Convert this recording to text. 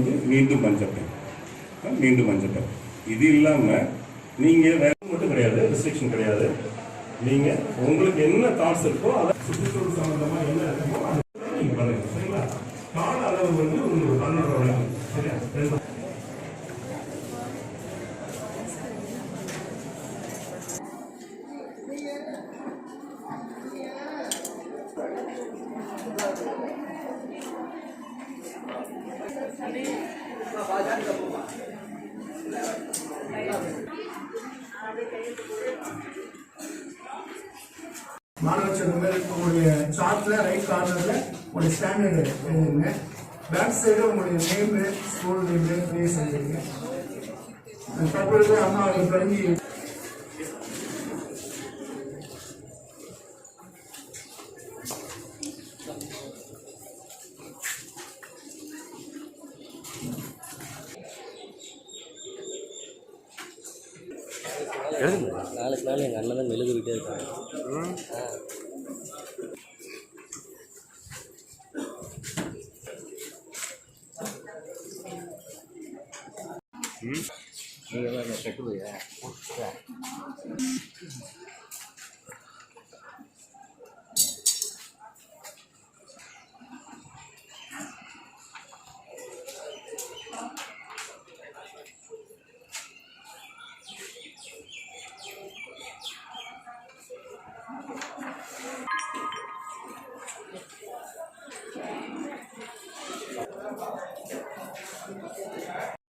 வந்து மீண்டும் மஞ்சப்பை, மீண்டும் மஞ்சப்பை. இது இல்லாமல் நீங்கள் வேற மட்டும் கிடையாது, ரெஸ்ட்ரிக்ஷன் கிடையாது. நீங்கள் உங்களுக்கு என்ன தாட்ஸ் இருக்கோ அதை சுற்றுச்சூழல் சம்பந்தமாக என்ன இருக்குமோ அதை நீங்கள் பண்ணுங்க. சரிங்களா? கால அளவு வந்து உங்களுக்கு 11 வரைக்கும். சரியா? மாணவர் செல்வங்கள் உங்களுடைய சார்ட்ல ரைட் கார்னர்ல உங்களுடைய ஸ்டாண்டர்டு எழுதுங்க. பேக் சைடு உங்களுடைய நேம், ஸ்கூல் நேம், பிளேஸ் எழுதுங்க. தற்பொழுது அம்மா அவர்கள் தொடங்கி நாளுக்கு நாள் எங்கள் அண்ணன் தான் மெழுகுவிட்டே இருக்காங்க. நீங்கள் தான் செக்குலையா?